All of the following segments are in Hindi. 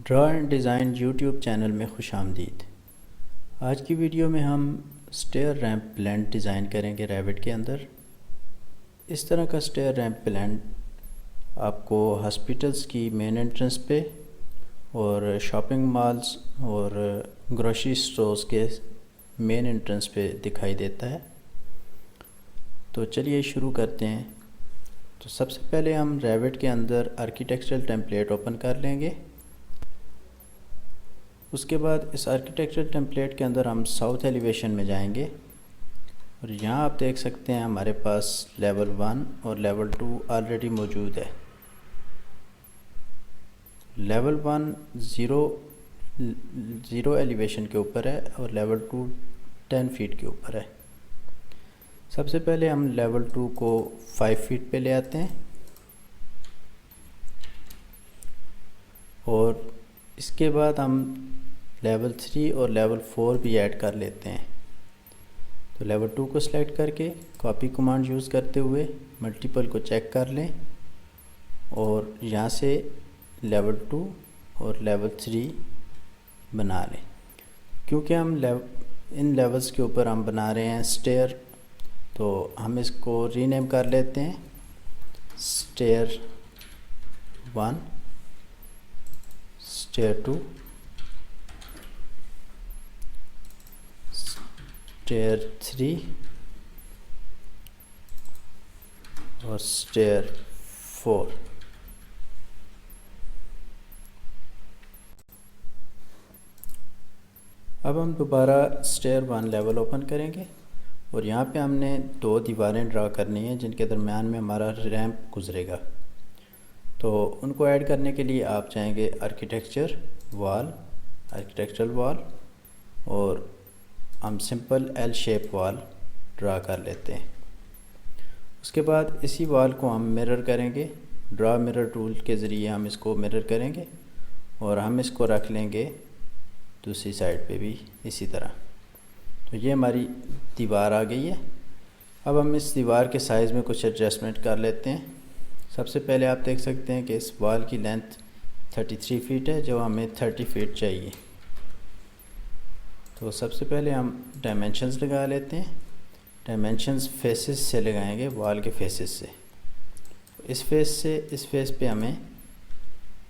Draw and design YouTube channel में खुश आमदीद। आज की वीडियो में हम स्टेयर रैंप ब्लेंड डिज़ाइन करेंगे रेविट के अंदर। इस तरह का स्टेयर रैंप ब्लेंड आपको हॉस्पिटल्स की मेन एंट्रेंस पे और शॉपिंग मॉल्स और ग्रोसरी स्टोर्स के मेन एंट्रेंस पे दिखाई देता है। तो चलिए शुरू करते हैं। तो सबसे पहले हम रेविट के अंदर आर्किटेक्चरल टेम्पलेट ओपन कर लेंगे। उसके बाद इस आर्किटेक्चर टेम्पलेट के अंदर हम साउथ एलिवेशन में जाएंगे और यहाँ आप देख सकते हैं हमारे पास लेवल 1 और लेवल 2 ऑलरेडी मौजूद है। लेवल 1 ज़ीरो एलिवेशन के ऊपर है और लेवल 2 10 फीट के ऊपर है। सबसे पहले हम लेवल 2 को 5 फीट पे ले आते हैं और इसके बाद हम लेवल 3 और लेवल 4 भी ऐड कर लेते हैं। तो लेवल 2 को सिलेक्ट करके कॉपी कमांड यूज़ करते हुए मल्टीपल को चेक कर लें और यहाँ से लेवल 2 और लेवल 3 बना लें। क्योंकि हम इन लेवल्स के ऊपर हम बना रहे हैं स्टेयर, तो हम इसको रीनेम कर लेते हैं स्टेयर 1, स्टेयर 2, स्टेयर 3 और स्टेयर 4। अब हम दोबारा स्टेयर 1 लेवल ओपन करेंगे और यहाँ पे हमने 2 दीवारें ड्रा करनी है जिनके दरमियान में हमारा रैंप गुजरेगा। तो उनको ऐड करने के लिए आप चाहेंगे आर्किटेक्चरल वॉल और हम simple L shape wall draw कर लेते हैं। उसके बाद इसी वॉल को हम मिरर करेंगे। ड्रा मिरर टूल के ज़रिए हम इसको मिरर करेंगे और हम इसको रख लेंगे दूसरी साइड पे भी इसी तरह। तो ये हमारी दीवार आ गई है। अब हम इस दीवार के साइज़ में कुछ एडजस्टमेंट कर लेते हैं। सबसे पहले आप देख सकते हैं कि इस वॉल की लेंथ 33 फीट है, जो हमें 30 फीट चाहिए। तो सबसे पहले हम डायमेंशंस लगा लेते हैं। डायमेंशंस फेसेस से लगाएंगे, वॉल के फेसेस से। इस फेस से इस फेस पे हमें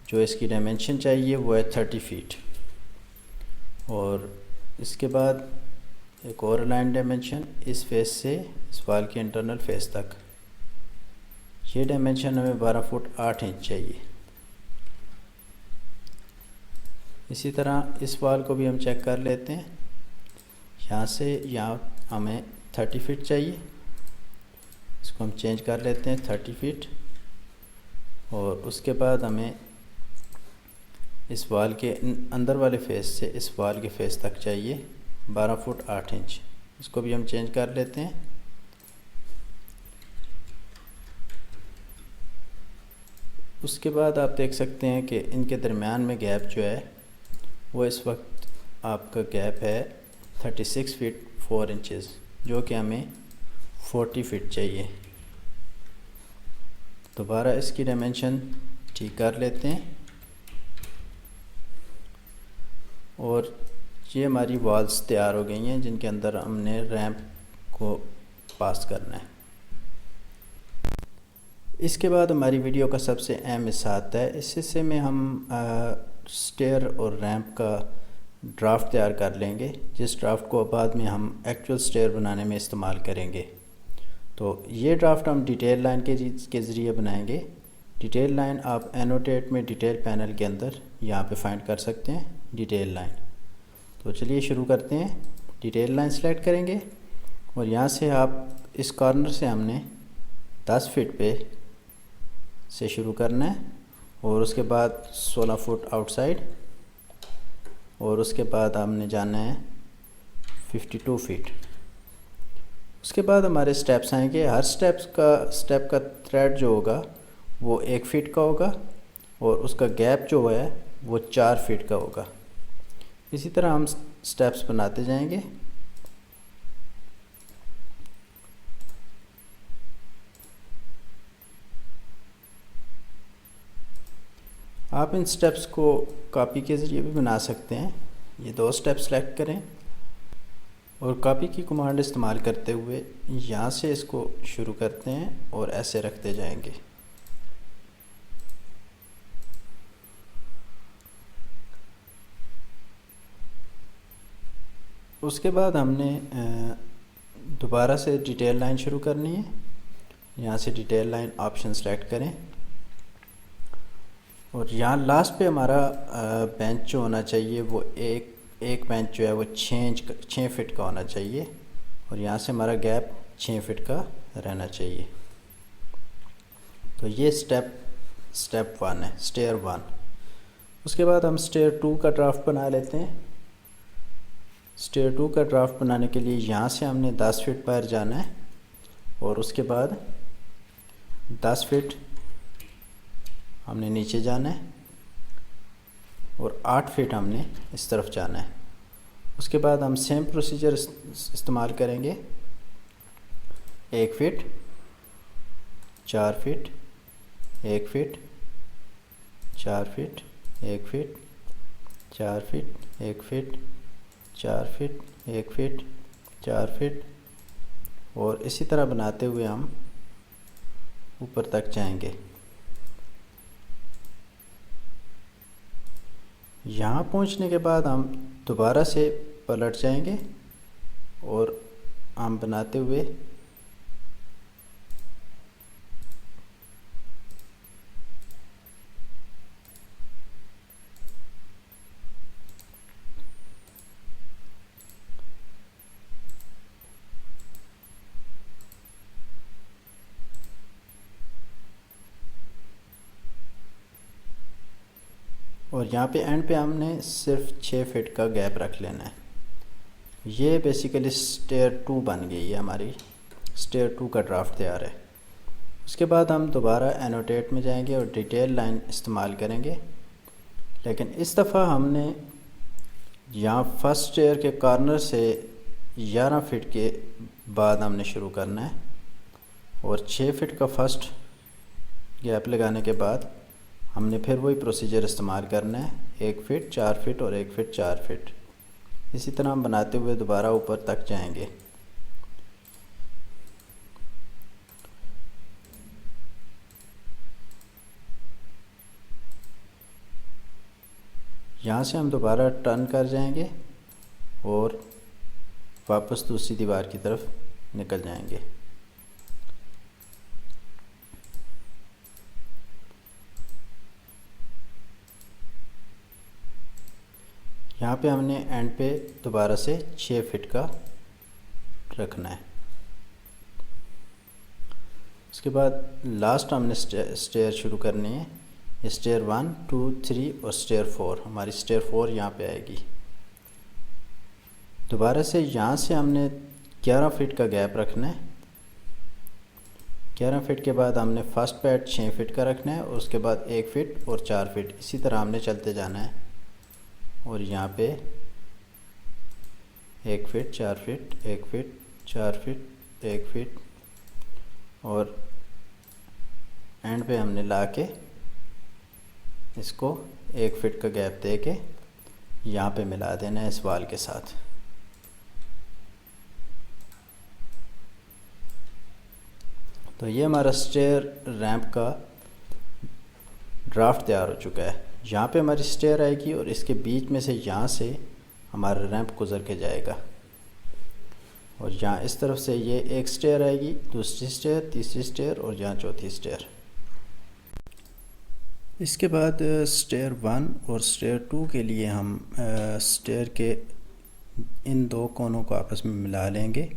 जो इसकी डायमेंशन चाहिए वो है 30 फीट। और इसके बाद एक और लाइन डायमेंशन इस फेस से इस वॉल के इंटरनल फेस तक, ये डायमेंशन हमें 12 फुट 8 इंच चाहिए। इसी तरह इस वॉल को भी हम चेक कर लेते हैं। यहाँ से यहाँ हमें 30 फीट चाहिए, इसको हम चेंज कर लेते हैं 30 फीट। और उसके बाद हमें इस वॉल के अंदर वाले फेस से इस वॉल के फेस तक चाहिए 12 फुट 8 इंच, इसको भी हम चेंज कर लेते हैं। उसके बाद आप देख सकते हैं कि इनके दरमियान में गैप जो है वो इस वक्त आपका गैप है 36 फीट 4 इंचेस, जो कि हमें 40 फीट चाहिए। दोबारा इसकी डायमेंशन ठीक कर लेते हैं और ये हमारी वॉल्स तैयार हो गई हैं जिनके अंदर हमने रैंप को पास करना है। इसके बाद हमारी वीडियो का सबसे अहम हिस्सा आता है। इस हिस्से में हम स्टेयर और रैंप का ड्राफ्ट तैयार कर लेंगे, जिस ड्राफ्ट को बाद में हम एक्चुअल स्टेयर बनाने में इस्तेमाल करेंगे। तो ये ड्राफ्ट हम डिटेल लाइन के ज़रिए बनाएंगे। डिटेल लाइन आप एनोटेट में डिटेल पैनल के अंदर यहाँ पे फाइंड कर सकते हैं, डिटेल लाइन। तो चलिए शुरू करते हैं। डिटेल लाइन सेलेक्ट करेंगे और यहाँ से आप इस कॉर्नर से हमने 10 फीट पे से शुरू करना है और उसके बाद 16 फुट आउटसाइड और उसके बाद हमने जाना है 52 फीट। उसके बाद हमारे स्टेप्स आएंगे। हर स्टेप का थ्रेड जो होगा वो 1 फीट का होगा और उसका गैप जो है वो 4 फीट का होगा। इसी तरह हम स्टेप्स बनाते जाएंगे। आप इन स्टेप्स को कॉपी के ज़रिए भी बना सकते हैं। ये 2 स्टेप सेलेक्ट करें और कॉपी की कमांड इस्तेमाल करते हुए यहाँ से इसको शुरू करते हैं और ऐसे रखते जाएंगे। उसके बाद हमने दोबारा से डिटेल लाइन शुरू करनी है। यहाँ से डिटेल लाइन ऑप्शन सेलेक्ट करें और यहाँ लास्ट पे हमारा बेंच जो होना चाहिए वो एक बेंच जो है वो 6 फीट का होना चाहिए और यहाँ से हमारा गैप 6 फीट का रहना चाहिए। तो ये स्टेप 1 है, स्टेयर 1। उसके बाद हम स्टेयर 2 का ड्राफ्ट बना लेते हैं। स्टेयर 2 का ड्राफ्ट बनाने के लिए यहाँ से हमने 10 फीट बाहर जाना है और उसके बाद 10 फीट हमने नीचे जाना है और 8 फीट हमने इस तरफ जाना है। उसके बाद हम सेम प्रोसीजर इस्तेमाल करेंगे। 1 feet, 4 feet, 1 feet, 4 feet, 1 feet, 4 feet, 1 feet, 4 feet, 1 feet, 4 feet और इसी तरह बनाते हुए हम ऊपर तक जाएंगे। यहाँ पहुँचने के बाद हम दोबारा से पलट जाएंगे और हम बनाते हुए और यहाँ पे एंड पे हमने सिर्फ 6 फीट का गैप रख लेना है। ये बेसिकली स्टेयर 2 बन गई है हमारी। स्टेयर 2 का ड्राफ्ट तैयार है। उसके बाद हम दोबारा एनोटेट में जाएंगे और डिटेल लाइन इस्तेमाल करेंगे, लेकिन इस दफ़ा हमने यहाँ फर्स्ट स्टेयर के कॉर्नर से 11 फीट के बाद हमने शुरू करना है और 6 फीट का फर्स्ट गैप लगाने के बाद हमने फिर वही प्रोसीजर इस्तेमाल करना है। 1 फीट, 4 फीट और 1 फीट, 4 फीट। इसी तरह हम बनाते हुए दोबारा ऊपर तक जाएंगे। यहाँ से हम दोबारा टर्न कर जाएंगे और वापस दूसरी दीवार की तरफ निकल जाएंगे। यहाँ पे हमने एंड पे दोबारा से 6 फीट का रखना है। उसके बाद लास्ट हमने स्टेयर शुरू करनी है। स्टेयर 1, 2, 3 और स्टेयर 4। हमारी स्टेयर 4 यहाँ पे आएगी। दोबारा से यहाँ से हमने 11 फीट का गैप रखना है। 11 फीट के बाद हमने फर्स्ट पैड 6 फीट का रखना है और उसके बाद 1 फीट और 4 फीट। इसी तरह हमने चलते जाना है और यहाँ पे 1 feet, 4 feet, 1 feet, 4 feet, 1 feet और एंड पे हमने ला के इसको 1 फीट का गैप दे के यहाँ पे मिला देना है इस वाल के साथ। तो ये हमारा स्टेयर रैंप का ड्राफ्ट तैयार हो चुका है। यहाँ पे हमारी स्टेयर आएगी और इसके बीच में से यहाँ से हमारा रैंप गुज़र के जाएगा और यहाँ इस तरफ से ये एक स्टेयर आएगी, दूसरी स्टेयर, तीसरी स्टेयर और यहाँ चौथी स्टेयर। इसके बाद स्टेयर 1 और स्टेयर 2 के लिए हम स्टेयर के इन 2 कोनों को आपस में मिला लेंगे।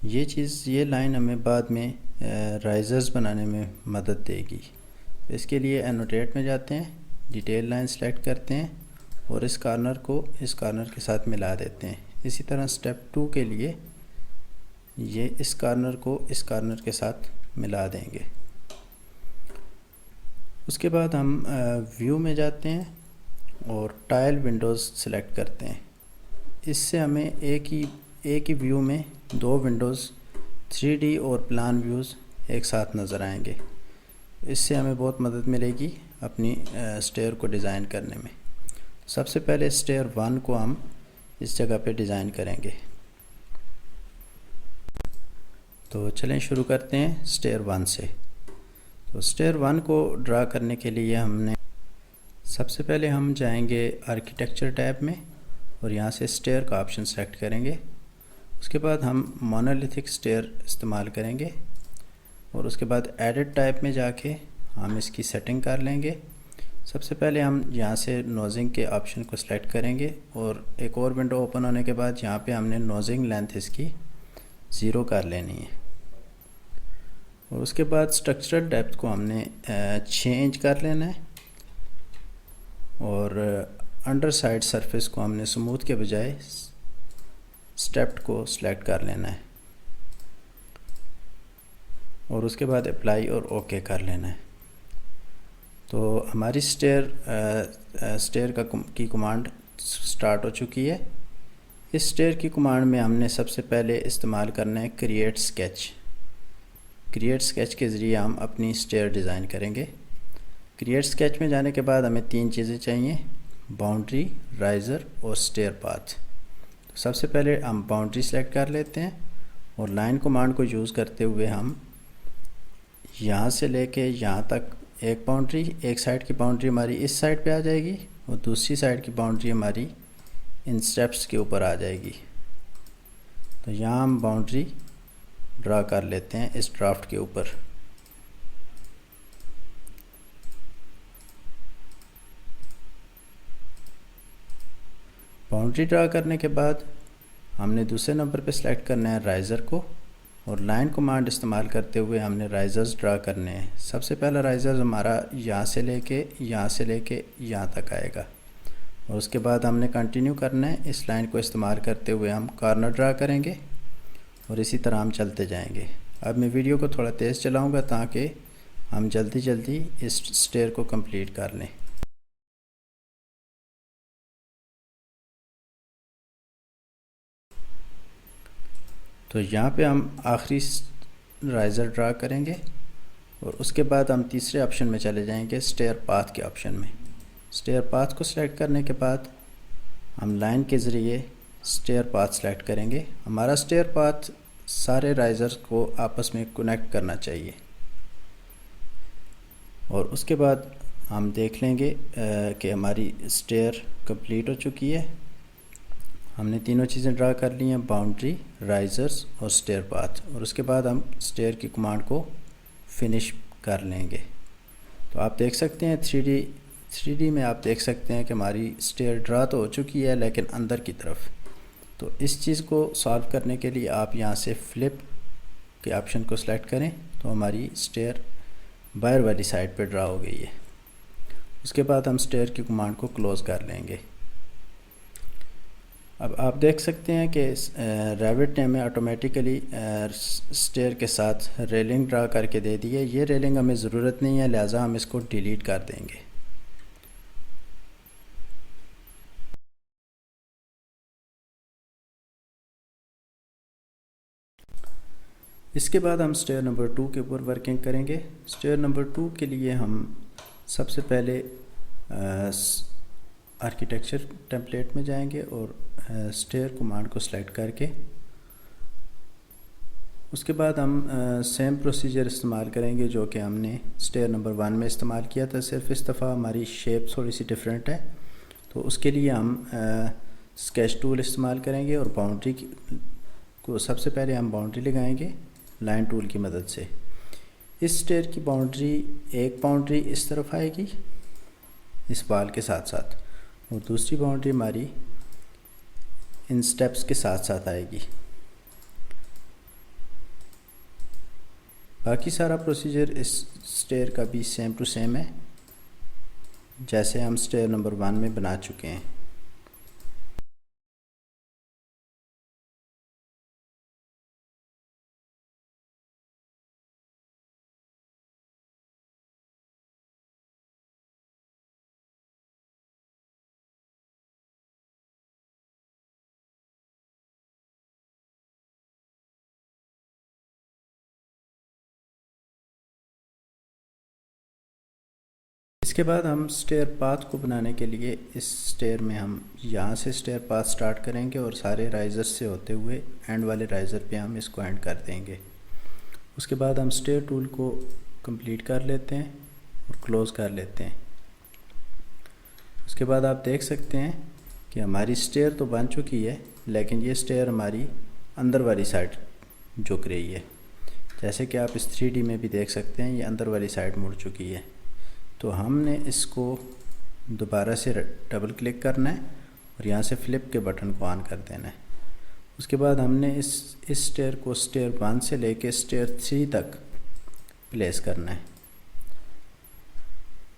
ये लाइन हमें बाद में राइजर्स बनाने में मदद देगी। इसके लिए एनोटेट में जाते हैं, डिटेल लाइन सेलेक्ट करते हैं और इस कॉर्नर को इस कॉर्नर के साथ मिला देते हैं। इसी तरह स्टेप 2 के लिए ये इस कॉर्नर को इस कॉर्नर के साथ मिला देंगे। उसके बाद हम व्यू में जाते हैं और टाइल विंडोज़ सेलेक्ट करते हैं। इससे हमें एक ही व्यू में 2 विंडोज़ 3D और प्लान व्यूज़ एक साथ नज़र आएंगे। इससे हमें बहुत मदद मिलेगी अपनी स्टेयर को डिज़ाइन करने में। सबसे पहले स्टेयर 1 को हम इस जगह पे डिज़ाइन करेंगे। तो चलें शुरू करते हैं स्टेयर 1 से। तो स्टेयर 1 को ड्रा करने के लिए हमने सबसे पहले हम जाएंगे आर्किटेक्चर टैब में और यहाँ से स्टेयर का ऑप्शन सेलेक्ट करेंगे। उसके बाद हम मोनोलिथिक स्टेयर इस्तेमाल करेंगे और उसके बाद एडिट टाइप में जाके हम इसकी सेटिंग कर लेंगे। सबसे पहले हम यहाँ से नोजिंग के ऑप्शन को सिलेक्ट करेंगे और एक और विंडो ओपन होने के बाद यहाँ पे हमने नोजिंग लेंथ इसकी 0 कर लेनी है। और उसके बाद स्ट्रक्चरल डेप्थ को हमने चेंज कर लेना है और अंडर साइड सरफेस को हमने स्मूथ के बजाय स्टेप्ड को सिलेक्ट कर लेना है और उसके बाद अप्लाई और ओके कर लेना है। तो हमारी स्टेयर की कमांड स्टार्ट हो चुकी है। इस स्टेयर की कमांड में हमने सबसे पहले इस्तेमाल करना है क्रिएट स्केच। क्रिएट स्केच के ज़रिए हम अपनी स्टेयर डिज़ाइन करेंगे। क्रिएट स्केच में जाने के बाद हमें 3 चीज़ें चाहिए, बाउंड्री, राइज़र और स्टेयर पाथ। तो सबसे पहले हम बाउंड्री सेलेक्ट कर लेते हैं और लाइन कमांड को यूज़ करते हुए हम यहाँ से लेके यहाँ तक एक बाउंड्री, एक साइड की बाउंड्री हमारी इस साइड पे आ जाएगी और दूसरी साइड की बाउंड्री हमारी इन स्टेप्स के ऊपर आ जाएगी। तो यहाँ हम बाउंड्री ड्रा कर लेते हैं इस ड्राफ्ट के ऊपर। बाउंड्री ड्रा करने के बाद हमने दूसरे नंबर पे सिलेक्ट करना है राइज़र को और लाइन कमांड इस्तेमाल करते हुए हमने राइज़र्स ड्रा करने हैं। सबसे पहला राइज़र हमारा यहाँ से लेके यहाँ तक आएगा और उसके बाद हमने कंटिन्यू करना है। इस लाइन को इस्तेमाल करते हुए हम कॉर्नर ड्रा करेंगे और इसी तरह हम चलते जाएंगे। अब मैं वीडियो को थोड़ा तेज़ चलाऊँगा ताकि हम जल्दी इस स्टेयर को कंप्लीट कर लें। तो यहाँ पे हम आखिरी राइज़र ड्रा करेंगे और उसके बाद हम तीसरे ऑप्शन में चले जाएंगे, स्टेयर पाथ के ऑप्शन में। स्टेयर पाथ को सिलेक्ट करने के बाद हम लाइन के ज़रिए स्टेयर पाथ सेलेक्ट करेंगे। हमारा स्टेयर पाथ सारे राइज़र्स को आपस में कनेक्ट करना चाहिए और उसके बाद हम देख लेंगे कि हमारी स्टेयर कंप्लीट हो चुकी है। हमने तीनों चीज़ें ड्रा कर ली हैं, बाउंड्री, राइज़र्स और स्टेयर पाथ, और उसके बाद हम स्टेयर की कमांड को फिनिश कर लेंगे। तो आप देख सकते हैं 3D में आप देख सकते हैं कि हमारी स्टेयर ड्रा तो हो चुकी है लेकिन अंदर की तरफ। तो इस चीज़ को सॉल्व करने के लिए आप यहाँ से फ्लिप के ऑप्शन को सिलेक्ट करें तो हमारी स्टेयर बाहर वाली साइड पे ड्रा हो गई है। उसके बाद हम स्टेयर की कमांड को क्लोज़ कर लेंगे। अब आप देख सकते हैं कि रेविट ने हमें ऑटोमेटिकली स्टेयर के साथ रेलिंग ड्रा करके दे दी है। ये रेलिंग हमें ज़रूरत नहीं है, लिहाजा हम इसको डिलीट कर देंगे। इसके बाद हम स्टेयर नंबर 2 के ऊपर वर्किंग करेंगे। स्टेयर नंबर 2 के लिए हम सबसे पहले आर्किटेक्चर टेम्पलेट में जाएंगे और स्टेयर कमांड को सिलेक्ट करके उसके बाद हम सेम प्रोसीजर इस्तेमाल करेंगे जो कि हमने स्टेयर नंबर 1 में इस्तेमाल किया था। सिर्फ इस दफ़ा हमारी शेप थोड़ी सी डिफरेंट है। तो उसके लिए हम स्केच टूल इस्तेमाल करेंगे और बाउंड्री को सबसे पहले हम बाउंड्री लगाएंगे लाइन टूल की मदद से। इस स्टेयर की बाउंड्री, एक बाउंड्री इस तरफ आएगी इस वाल के साथ साथ और दूसरी बाउंड्री हमारी इन स्टेप्स के साथ साथ आएगी। बाकी सारा प्रोसीजर इस स्टेयर का भी सेम टू सेम है जैसे हम स्टेयर नंबर 1 में बना चुके हैं। इसके बाद हम स्टेयर पाथ को बनाने के लिए इस स्टेयर में हम यहाँ से स्टेयर पाथ स्टार्ट करेंगे और सारे राइज़र से होते हुए एंड वाले राइज़र पे हम इसको एंड कर देंगे। उसके बाद हम स्टेयर टूल को कंप्लीट कर लेते हैं और क्लोज़ कर लेते हैं। उसके बाद आप देख सकते हैं कि हमारी स्टेयर तो बन चुकी है, लेकिन ये स्टेयर हमारी अंदर वाली साइड झुक रही है। जैसे कि आप इस 3D में भी देख सकते हैं, ये अंदर वाली साइड मुड़ चुकी है। तो हमने इसको दोबारा से डबल क्लिक करना है और यहाँ से फ्लिप के बटन को ऑन कर देना है। उसके बाद हमने इस स्टेयर को स्टेयर 1 से लेके स्टेयर 3 तक प्लेस करना है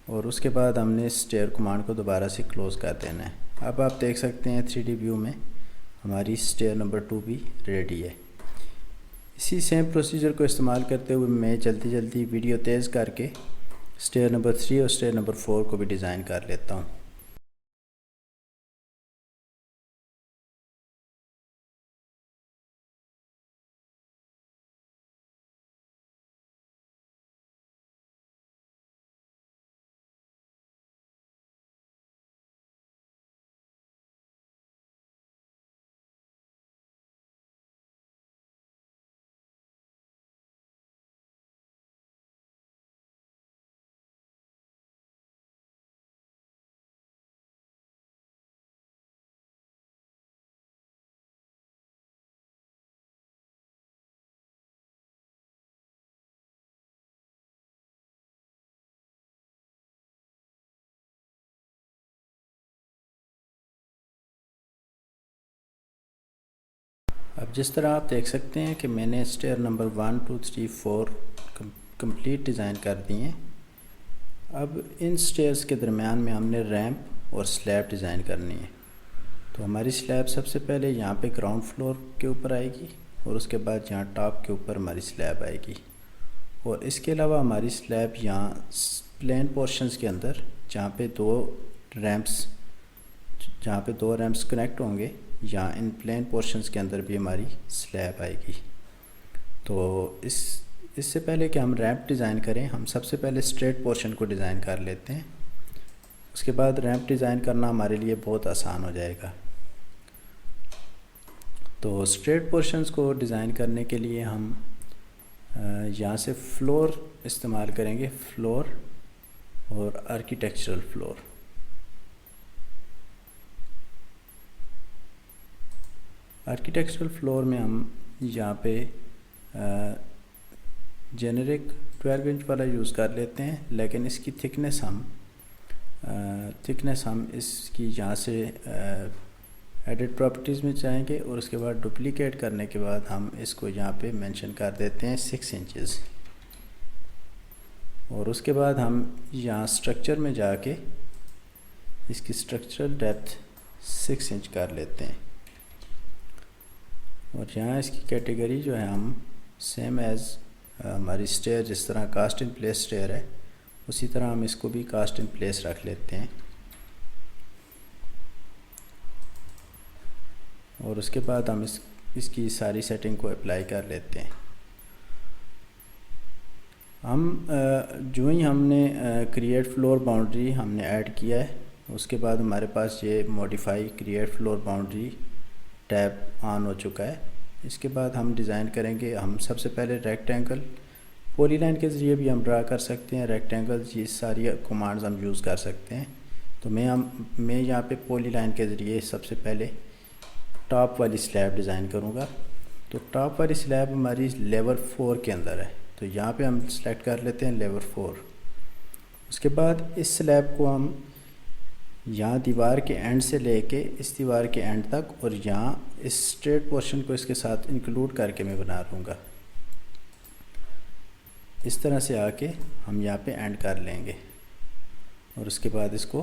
और उसके बाद हमने इस स्टेयर कमांड को दोबारा से क्लोज़ कर देना है। अब आप देख सकते हैं 3D व्यू में हमारी स्टेयर नंबर 2 भी रेडी है। इसी सेम प्रोसीजर को इस्तेमाल करते हुए मैं जल्दी वीडियो तेज़ करके स्टेयर नंबर 3 और स्टेयर नंबर 4 को भी डिज़ाइन कर लेता हूँ। अब जिस तरह आप देख सकते हैं कि मैंने स्टेयर नंबर 1, 2, 3, 4 कंप्लीट डिज़ाइन कर दिए हैं। अब इन स्टेयर्स के दरमियान में हमने रैंप और स्लैब डिज़ाइन करनी है। तो हमारी स्लैब सबसे पहले यहाँ पे ग्राउंड फ्लोर के ऊपर आएगी और उसके बाद यहाँ टॉप के ऊपर हमारी स्लैब आएगी। और इसके अलावा हमारी स्लैब यहाँ प्लेन पोर्शंस के अंदर जहाँ पे दो रैम्प्स कनेक्ट होंगे, या इन प्लेन पोर्शंस के अंदर भी हमारी स्लैब आएगी। तो इससे पहले कि हम रैंप डिज़ाइन करें, हम सबसे पहले स्ट्रेट पोर्शन को डिज़ाइन कर लेते हैं। उसके बाद रैंप डिज़ाइन करना हमारे लिए बहुत आसान हो जाएगा। तो स्ट्रेट पोर्शंस को डिज़ाइन करने के लिए हम यहाँ से फ्लोर इस्तेमाल करेंगे, फ्लोर और आर्किटेक्चरल फ्लोर। आर्किटेक्चरल फ्लोर में हम यहाँ पे जेनेरिक 12 इंच वाला यूज़ कर लेते हैं, लेकिन इसकी थिकनेस हम इसकी यहाँ से एडिट प्रॉपर्टीज़ में जाएंगे और उसके बाद डुप्लीकेट करने के बाद हम इसको यहाँ पे मेंशन कर देते हैं 6 इंचेस। और उसके बाद हम यहाँ स्ट्रक्चर में जाके इसकी स्ट्रक्चरल डेप्थ 6 इंच कर लेते हैं। और यहाँ इसकी कैटेगरी जो है हम सेम एज़ हमारी स्टेयर, जिस तरह कास्ट इन प्लेस स्टेयर है उसी तरह हम इसको भी कास्ट इन प्लेस रख लेते हैं। और उसके बाद हम इसकी सारी सेटिंग को अप्लाई कर लेते हैं। हम जो ही हमने क्रिएट फ्लोर बाउंड्री हमने ऐड किया है, उसके बाद हमारे पास ये modify create floor boundary tab on हो चुका है। इसके बाद हम डिज़ाइन करेंगे, हम सबसे पहले रेक्टेंगल, पॉलीलाइन के ज़रिए भी हम ड्रा कर सकते हैं रेक्टेंगल, ये सारी कमांड्स हम यूज़ कर सकते हैं। तो मैं यहाँ पे पॉलीलाइन के ज़रिए सबसे पहले टॉप वाली स्लैब डिज़ाइन करूँगा। तो टॉप वाली स्लैब हमारी लेवल 4 के अंदर है, तो यहाँ पे हम सेलेक्ट कर लेते हैं लेवल 4। उसके बाद इस स्लैब को हम यहाँ दीवार के एंड से लेके इस दीवार के एंड तक, और यहाँ इस स्ट्रेट पोर्शन को इसके साथ इंक्लूड करके मैं बना लूँगा। इस तरह से आके हम यहाँ पे एंड कर लेंगे और उसके बाद इसको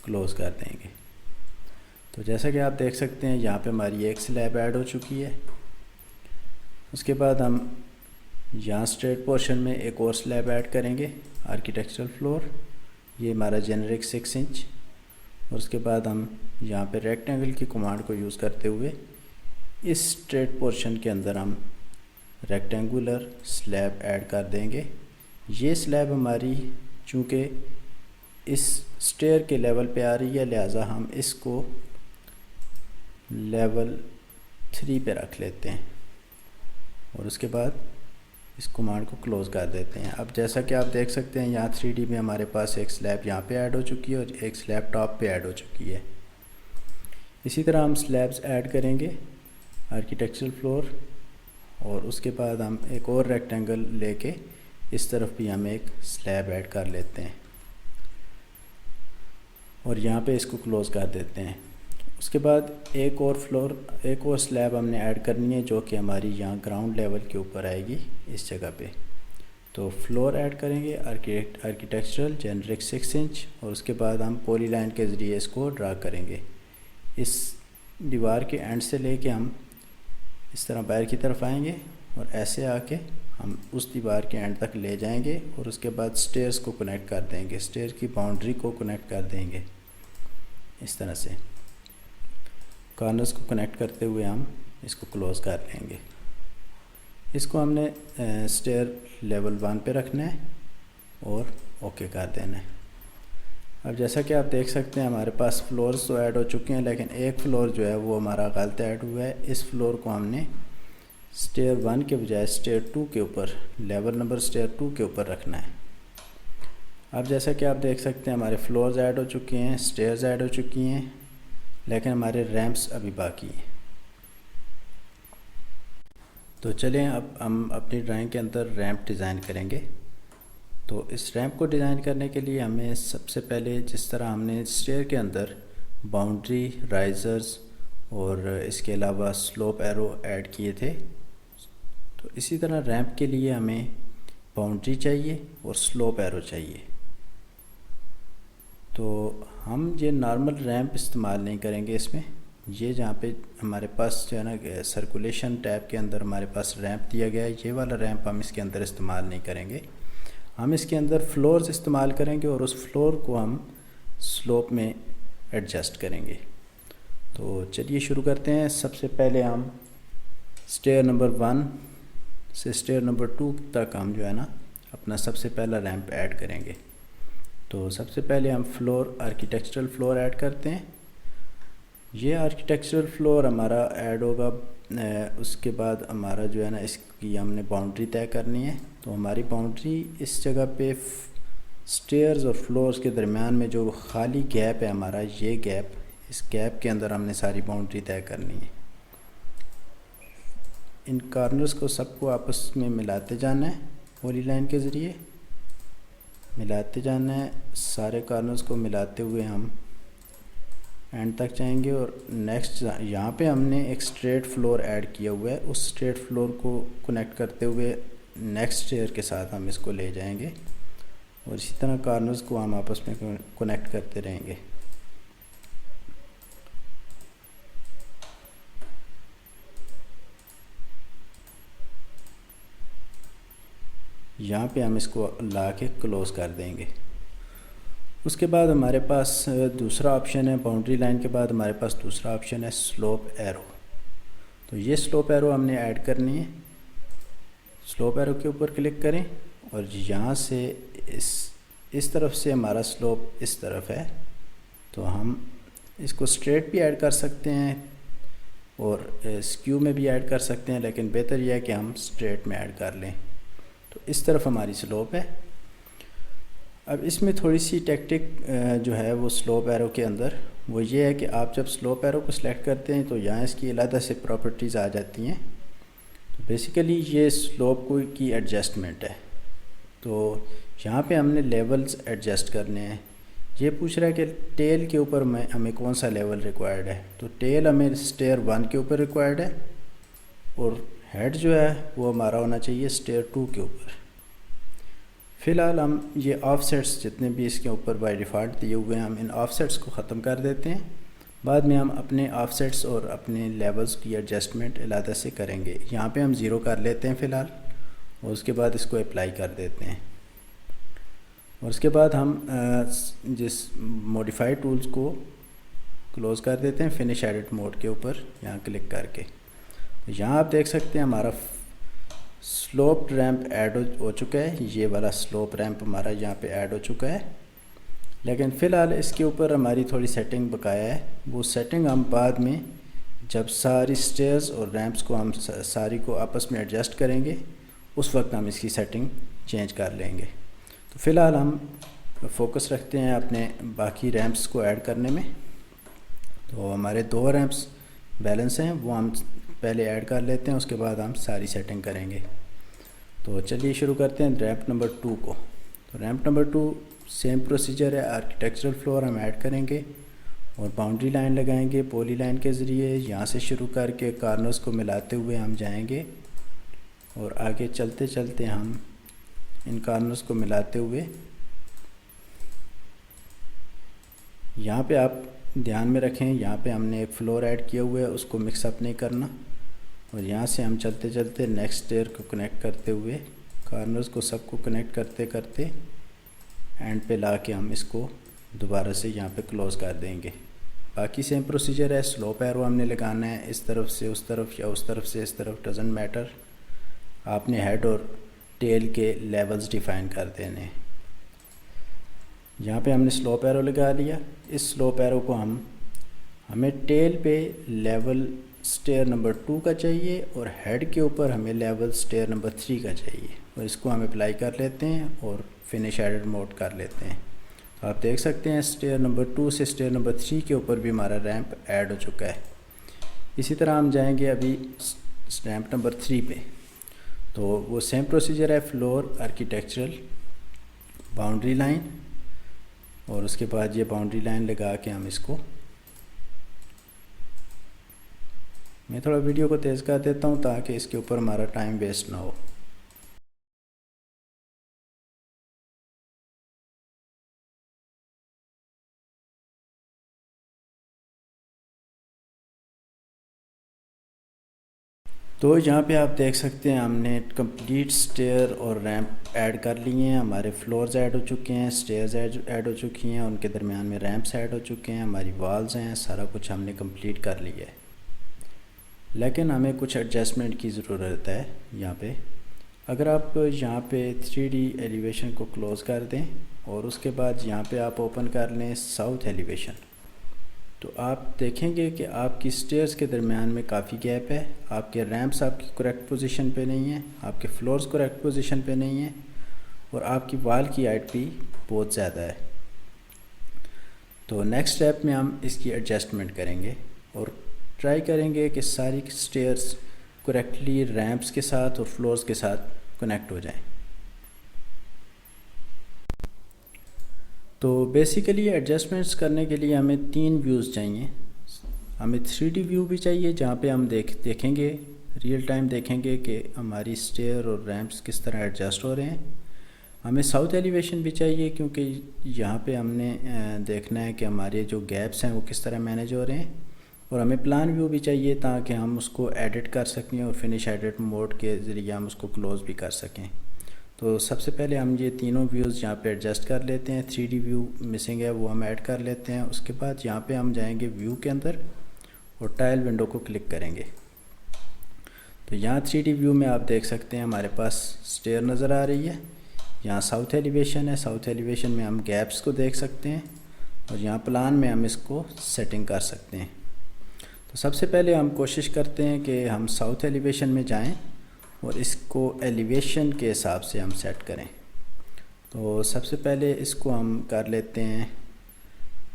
क्लोज़ कर देंगे। तो जैसा कि आप देख सकते हैं यहाँ पे हमारी एक स्लैब ऐड हो चुकी है। उसके बाद हम यहाँ स्ट्रेट पोर्शन में एक और स्लैब ऐड करेंगे, आर्किटेक्चरल फ्लोर, ये हमारा जेनेरिक 6 इंच। और उसके बाद हम यहाँ पे रेक्टेंगल की कमांड को यूज़ करते हुए इस स्ट्रेट पोर्शन के अंदर हम रेक्टेंगुलर स्लैब ऐड कर देंगे। ये स्लैब हमारी चूँकि इस स्टेयर के लेवल पे आ रही है, लिहाजा हम इसको लेवल 3 पे रख लेते हैं और उसके बाद इस कमांड को क्लोज़ कर देते हैं। अब जैसा कि आप देख सकते हैं यहाँ 3D में हमारे पास एक स्लैब यहाँ पे ऐड हो चुकी है और एक स्लैब टॉप पे ऐड हो चुकी है। इसी तरह हम स्लैब्स ऐड करेंगे आर्किटेक्चरल फ्लोर, और उसके बाद हम एक और रेक्टेंगल लेके इस तरफ भी हम एक स्लैब ऐड कर लेते हैं और यहाँ पे इसको क्लोज़ कर देते हैं। उसके बाद एक और स्लैब हमने ऐड करनी है जो कि हमारी यहाँ ग्राउंड लेवल के ऊपर आएगी इस जगह पे। तो फ्लोर ऐड करेंगे आर्किटेक्चरल जेनरिक 6 इंच, और उसके बाद हम पॉलीलाइन के ज़रिए इसको ड्रा करेंगे। इस दीवार के एंड से लेके हम इस तरह बाहर की तरफ आएंगे और ऐसे आके हम उस दीवार के एंड तक ले जाएंगे और उसके बाद स्टेयर्स को कनेक्ट कर देंगे, स्टेयर की बाउंड्री को कनेक्ट कर देंगे। इस तरह से कॉर्नर्स को कनेक्ट करते हुए हम इसको क्लोज़ कर लेंगे। इसको हमने स्टेयर लेवल 1 पे रखना है और ओके कर देना है। अब जैसा कि आप देख सकते हैं हमारे पास फ्लोर्स तो ऐड हो चुके हैं, लेकिन एक फ्लोर जो है वो हमारा गलत ऐड हुआ है। इस फ्लोर को हमने स्टेयर 1 के बजाय स्टेयर 2 के ऊपर, लेवल नंबर स्टेयर 2 के ऊपर रखना है। अब जैसा कि आप देख सकते हैं हमारे फ्लोर्स ऐड हो चुके हैं, स्टेयर्स ऐड हो चुकी हैं, लेकिन हमारे रैंप्स अभी बाकी हैं। तो चलें अब हम अपनी ड्राइंग के अंदर रैंप डिज़ाइन करेंगे। तो इस रैंप को डिज़ाइन करने के लिए हमें सबसे पहले, जिस तरह हमने स्टेयर के अंदर बाउंड्री, राइजर्स और इसके अलावा स्लोप एरो ऐड किए थे, तो इसी तरह रैंप के लिए हमें बाउंड्री चाहिए और स्लोप एरो चाहिए। तो हम ये नॉर्मल रैंप इस्तेमाल नहीं करेंगे इसमें। ये जहाँ पे हमारे पास जो है ना सर्कुलेशन टैब के अंदर हमारे पास रैंप दिया गया है, ये वाला रैंप हम इसके अंदर इस्तेमाल नहीं करेंगे। हम इसके अंदर फ्लोर्स इस्तेमाल करेंगे और उस फ्लोर को हम स्लोप में एडजस्ट करेंगे। तो चलिए शुरू करते हैं। सबसे पहले हम स्टेयर नंबर 1 से स्टेयर नंबर 2 तक हम जो है ना अपना सबसे पहला रैंप ऐड करेंगे। तो सबसे पहले हम आर्किटेक्चरल फ्लोर ऐड करते हैं। ये आर्किटेक्चरल फ्लोर हमारा ऐड होगा, उसके बाद हमारा जो है ना इसकी हमने बाउंड्री तय करनी है। तो हमारी बाउंड्री इस जगह पे स्टेयर्स और फ्लोर्स के दरमियान में जो खाली गैप है हमारा, ये गैप, इस गैप के अंदर हमने सारी बाउंड्री तय करनी है। इन कॉर्नर्स को सबको आपस में मिलाते जाना है, पॉलीलाइन के ज़रिए मिलाते जाना है। सारे कॉर्नर्स को मिलाते हुए हम एंड तक जाएंगे और नेक्स्ट यहाँ पे हमने एक स्ट्रेट फ्लोर ऐड किया हुआ है, उस स्ट्रेट फ्लोर को कनेक्ट करते हुए नेक्स्ट स्टेयर के साथ हम इसको ले जाएंगे और इसी तरह कॉर्नर्स को हम आपस में कनेक्ट करते रहेंगे। यहाँ पे हम इसको ला के क्लोज़ कर देंगे। उसके बाद हमारे पास दूसरा ऑप्शन है, बाउंड्री लाइन के बाद हमारे पास दूसरा ऑप्शन है स्लोप एरो। तो ये स्लोप एरो हमने ऐड करनी है। स्लोप एरो के ऊपर क्लिक करें और यहाँ से इस तरफ से हमारा स्लोप इस तरफ है, तो हम इसको स्ट्रेट भी ऐड कर सकते हैं और स्क्यू में भी ऐड कर सकते हैं, लेकिन बेहतर यह है कि हम स्ट्रेट में ऐड कर लें। तो इस तरफ हमारी स्लोप है। अब इसमें थोड़ी सी टेक्टिक जो है वो स्लोप एरो के अंदर वो ये है कि आप जब स्लोप एरो को सिलेक्ट करते हैं तो यहाँ इसकी अलग से प्रॉपर्टीज़ आ जाती हैं। तो बेसिकली ये स्लोप की एडजस्टमेंट है। तो यहाँ पे हमने लेवल्स एडजस्ट करने हैं। ये पूछ रहा है कि टेल के ऊपर हमें कौन सा लेवल रिक्वायर्ड है। तो टेल हमें स्टेयर 1 के ऊपर रिक्वायर्ड है और हेड जो है वो हमारा होना चाहिए स्टेयर 2 के ऊपर। फ़िलहाल हम ये ऑफसेट्स जितने भी इसके ऊपर बाय डिफ़ॉल्ट दिए हुए हैं, हम इन ऑफसेट्स को ख़त्म कर देते हैं। बाद में हम अपने ऑफसेट्स और अपने लेवल्स की एडजस्टमेंट अलग से करेंगे। यहाँ पे हम 0 कर लेते हैं फ़िलहाल और उसके बाद इसको अप्लाई कर देते हैं। और उसके बाद हम जिस मॉडिफाई टूल्स को क्लोज़ कर देते हैं फिनिश एडिट मोड के ऊपर यहाँ क्लिक करके। तो यहाँ आप देख सकते हैं हमारा स्लोप रैंप ऐड हो चुका है। ये वाला स्लोप रैंप हमारा यहाँ पे ऐड हो चुका है। लेकिन फ़िलहाल इसके ऊपर हमारी थोड़ी सेटिंग बकाया है। वो सेटिंग हम बाद में जब सारी स्टेयर्स और रैंप्स को हम सारी को आपस में एडजस्ट करेंगे उस वक्त हम इसकी सेटिंग चेंज कर लेंगे। तो फ़िलहाल हम फोकस रखते हैं अपने बाकी रैंप्स को ऐड करने में। तो हमारे 2 रैंप्स बैलेंस हैं, वो हम पहले ऐड कर लेते हैं, उसके बाद हम सारी सेटिंग करेंगे। तो चलिए शुरू करते हैं रैंप नंबर 2 को। तो रैंप नंबर 2 सेम प्रोसीजर है, आर्किटेक्चरल फ्लोर हम ऐड करेंगे और बाउंड्री लाइन लगाएंगे पॉली लाइन के ज़रिए। यहाँ से शुरू करके कार्नर्स को मिलाते हुए हम जाएंगे और आगे चलते चलते हम इन कार्नर्स को मिलाते हुए, यहाँ पे आप ध्यान में रखें, यहाँ पे हमने एक फ्लोर ऐड किया हुआ है, उसको मिक्सअप नहीं करना। और यहाँ से हम चलते चलते नेक्स्ट स्टेयर को कनेक्ट करते हुए कार्नर्स को सबको कनेक्ट करते करते एंड पे ला के हम इसको दोबारा से यहाँ पे क्लोज़ कर देंगे। बाकी सेम प्रोसीजर है, स्लोप एरो हमने लगाना है, इस तरफ से उस तरफ या उस तरफ से इस तरफ, डजेंट मैटर। आपने हेड और टेल के लेवल्स डिफ़ाइन कर देने हैं। यहाँ पे हमने स्लोप एरो लगा लिया। इस स्लोप एरो को हमें टेल पे लेवल स्टेयर नंबर 2 का चाहिए और हेड के ऊपर हमें लेवल स्टेयर नंबर 3 का चाहिए, और इसको हम अप्लाई कर लेते हैं और फिनिश एडिट मोड कर लेते हैं। तो आप देख सकते हैं स्टेयर नंबर 2 से स्टेयर नंबर 3 के ऊपर भी हमारा रैंप ऐड हो चुका है। इसी तरह हम जाएंगे अभी रैंप नंबर 3 पे। तो वो सेम प्रोसीजर है, फ्लोर, आर्किटेक्चरल, बाउंड्री लाइन, और उसके बाद ये बाउंड्री लाइन लगा के हम इसको, मैं थोड़ा वीडियो को तेज़ कर देता हूँ ताकि इसके ऊपर हमारा टाइम वेस्ट ना हो। तो यहाँ पे आप देख सकते हैं हमने कंप्लीट स्टेयर और रैंप ऐड कर लिए हैं। हमारे फ्लोर्स ऐड हो चुके हैं, स्टेयर्स ऐड हो चुकी हैं, उनके दरमियान में रैंप्स ऐड हो चुके हैं, हमारी वॉल्स हैं, सारा कुछ हमने कंप्लीट कर लिया है। लेकिन हमें कुछ एडजस्टमेंट की ज़रूरत है यहाँ पे। अगर आप यहाँ पे 3D एलिवेशन को क्लोज़ कर दें और उसके बाद यहाँ पे आप ओपन कर लें साउथ एलिवेशन, तो आप देखेंगे कि आपकी स्टेयर्स के दरमियान में काफ़ी गैप है, आपके रैंप्स आपकी करेक्ट पोजीशन पे नहीं है, आपके फ्लोर्स करेक्ट पोजीशन पे नहीं है, और आपकी वॉल की हाइट भी बहुत ज़्यादा है। तो नेक्स्ट स्टेप में हम इसकी एडजस्टमेंट करेंगे और ट्राई करेंगे कि सारी स्टेयर्स करेक्टली रैंप्स के साथ और फ्लोर्स के साथ कनेक्ट हो जाएं। तो बेसिकली एडजस्टमेंट्स करने के लिए हमें 3 व्यूज़ चाहिए। हमें 3D व्यू भी चाहिए जहाँ पे हम देखेंगे रियल टाइम देखेंगे कि हमारी स्टेयर और रैंप्स किस तरह एडजस्ट हो रहे हैं। हमें साउथ एलिवेशन भी चाहिए क्योंकि यहाँ पे हमने देखना है कि हमारे जो गैप्स हैं वो किस तरह मैनेज हो रहे हैं। और हमें प्लान व्यू भी चाहिए ताकि हम उसको एडिट कर सकें और फिनिश एडिट मोड के ज़रिए हम उसको क्लोज़ भी कर सकें। तो सबसे पहले हम ये तीनों व्यूज़ यहाँ पे एडजस्ट कर लेते हैं। 3D व्यू मिसिंग है, वो हम ऐड कर लेते हैं। उसके बाद यहाँ पे हम जाएंगे व्यू के अंदर और टाइल विंडो को क्लिक करेंगे। तो यहाँ 3D व्यू में आप देख सकते हैं हमारे पास स्टेयर नज़र आ रही है। यहाँ साउथ एलिवेशन है, साउथ एलिवेशन में हम गैप्स को देख सकते हैं और यहाँ प्लान में हम इसको सेटिंग कर सकते हैं। तो सबसे पहले हम कोशिश करते हैं कि हम साउथ एलिवेशन में जाएं और इसको एलिवेशन के हिसाब से हम सेट करें। तो सबसे पहले इसको हम कर लेते हैं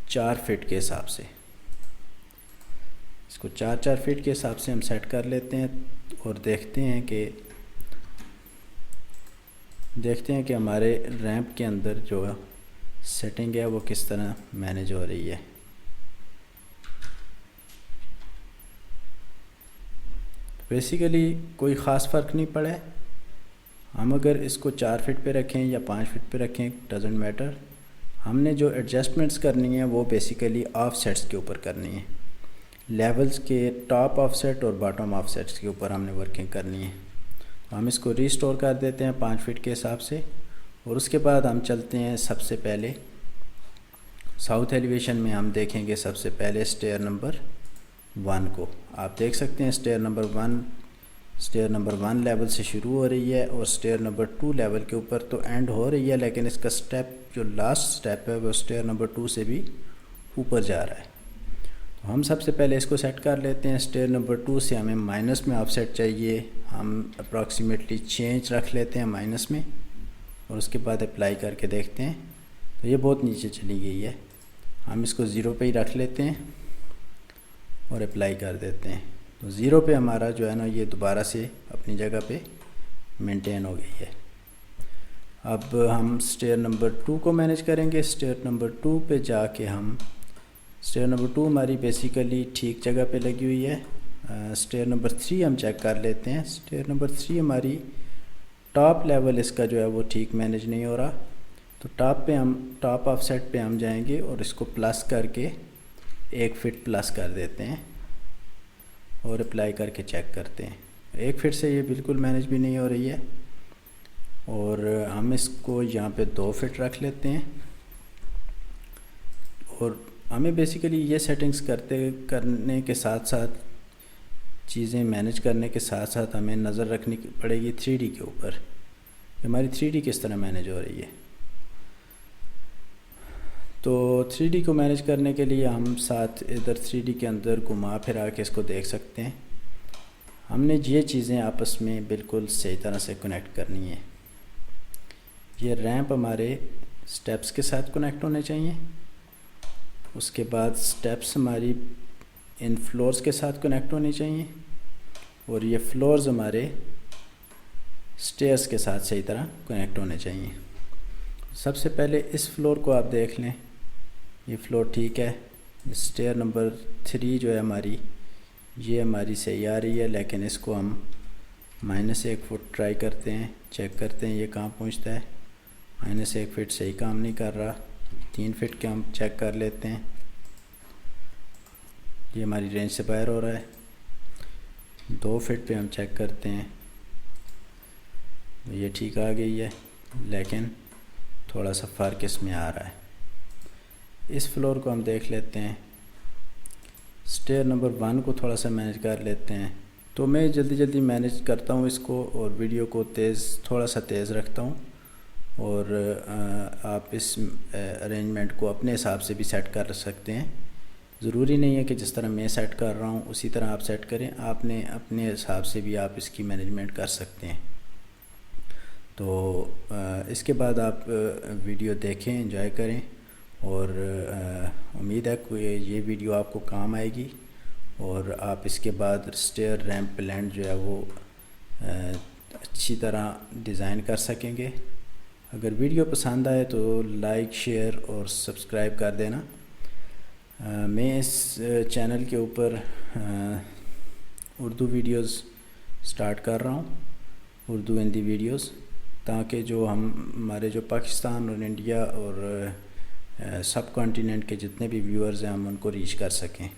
4 फीट के हिसाब से, इसको 4-4 फीट के हिसाब से हम सेट कर लेते हैं और देखते हैं कि हमारे रैंप के अंदर जो सेटिंग है वो किस तरह मैनेज हो रही है। बेसिकली कोई ख़ास फ़र्क नहीं पड़ा है, हम अगर इसको 4 फीट पे रखें या 5 फीट पे रखें डजेंट मैटर। हमने जो एडजस्टमेंट्स करनी है वो बेसिकली ऑफसेट्स के ऊपर करनी है, लेवल्स के टॉप ऑफसेट और बॉटम ऑफसेट्स के ऊपर हमने वर्किंग करनी है। तो हम इसको रीस्टोर कर देते हैं 5 फीट के हिसाब से और उसके बाद हम चलते हैं सबसे पहले साउथ एलिवेशन में। हम देखेंगे सबसे पहले स्टेयर नंबर 1 को। आप देख सकते हैं stair number 1 stair number 1 level से शुरू हो रही है और स्टेयर नंबर 2 लेवल के ऊपर तो एंड हो रही है, लेकिन इसका स्टेप जो लास्ट स्टेप है वो स्टेयर नंबर 2 से भी ऊपर जा रहा है। तो हम सबसे पहले इसको सेट कर लेते हैं। स्टेयर नंबर 2 से हमें माइनस में ऑफसेट चाहिए, हम अप्रॉक्सीमेटली चेंज रख लेते हैं माइनस में और उसके बाद अप्लाई करके देखते हैं। तो ये बहुत नीचे चली गई है, हम इसको ज़ीरो पे ही रख लेते हैं और अप्लाई कर देते हैं। तो ज़ीरो पे हमारा जो है ना ये दोबारा से अपनी जगह पे मेंटेन हो गई है। अब हम स्टेयर नंबर 2 को मैनेज करेंगे। स्टेयर नंबर 2 पे जाके हम स्टेयर नंबर 2 हमारी बेसिकली ठीक जगह पे लगी हुई है। स्टेयर नंबर 3 हम चेक कर लेते हैं। स्टेयर नंबर 3 हमारी टॉप लेवल इसका जो है वो ठीक मैनेज नहीं हो रहा, तो टॉप ऑफसेट पे हम जाएंगे और इसको प्लस करके 1 फीट प्लस कर देते हैं और अप्लाई करके चेक करते हैं। 1 फीट से ये बिल्कुल मैनेज भी नहीं हो रही है और हम इसको यहाँ पे 2 फीट रख लेते हैं। और हमें बेसिकली ये सेटिंग्स करने के साथ साथ चीज़ें मैनेज करने के साथ साथ हमें नज़र रखनी पड़ेगी 3D के ऊपर, हमारी 3D किस तरह मैनेज हो रही है। तो 3D को मैनेज करने के लिए हम साथ इधर 3D के अंदर घुमा फिरा के इसको देख सकते हैं। हमने ये चीज़ें आपस में बिल्कुल सही तरह से कनेक्ट करनी है। ये रैंप हमारे स्टेप्स के साथ कनेक्ट होने चाहिए, उसके बाद स्टेप्स हमारी इन फ्लोर्स के साथ कनेक्ट होनी चाहिए और ये फ्लोर्स हमारे स्टेयर्स के साथ सही तरह कनेक्ट होने चाहिए। सबसे पहले इस फ्लोर को आप देख लें, ये फ्लोर ठीक है। स्टेयर नंबर 3 जो है हमारी ये हमारी सही आ रही है, लेकिन इसको हम -1 फुट ट्राई करते हैं, चेक करते हैं ये कहाँ पहुँचता है। -1 फीट सही काम नहीं कर रहा, 3 फीट के हम चेक कर लेते हैं। ये हमारी रेंज से बाहर हो रहा है। 2 फीट पे हम चेक करते हैं, ये ठीक आ गई है, लेकिन थोड़ा सा फ़र्क इसमें आ रहा है। इस फ्लोर को हम देख लेते हैं। स्टेयर नंबर 1 को थोड़ा सा मैनेज कर लेते हैं। तो मैं जल्दी जल्दी मैनेज करता हूँ इसको और वीडियो को थोड़ा सा तेज़ रखता हूँ और आप इस अरेंजमेंट को अपने हिसाब से भी सेट कर सकते हैं। ज़रूरी नहीं है कि जिस तरह मैं सेट कर रहा हूँ उसी तरह आप सेट करें, आपने अपने हिसाब से भी आप इसकी मैनेजमेंट कर सकते हैं। तो इसके बाद आप वीडियो देखें, एंजॉय करें और उम्मीद है कि ये वीडियो आपको काम आएगी और आप इसके बाद स्टेयर रैंप प्लान जो है वो अच्छी तरह डिज़ाइन कर सकेंगे। अगर वीडियो पसंद आए तो लाइक, शेयर और सब्सक्राइब कर देना। मैं इस चैनल के ऊपर उर्दू वीडियोस स्टार्ट कर रहा हूँ, उर्दू हिंदी वीडियोस, ताकि जो हमारे जो पाकिस्तान और इंडिया और सब कॉन्टिनेंट के जितने भी व्यूअर्स हैं हम उनको रीच कर सकें।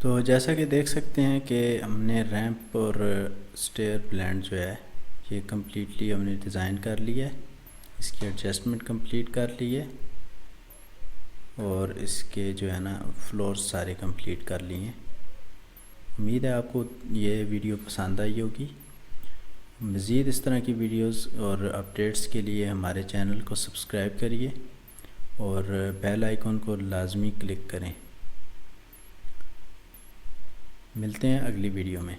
तो जैसा कि देख सकते हैं कि हमने रैंप और स्टेयर ब्लेंड जो है ये कम्प्लीटली हमने डिज़ाइन कर लिया है। इसकी एडजस्टमेंट कंप्लीट कर ली है और इसके जो है ना फ्लोर सारे कंप्लीट कर लिए हैं। उम्मीद है आपको ये वीडियो पसंद आई होगी। मज़ीद इस तरह की वीडियोस और अपडेट्स के लिए हमारे चैनल को सब्सक्राइब करिए और बेल आइकॉन को लाजमी क्लिक करें। मिलते हैं अगली वीडियो में।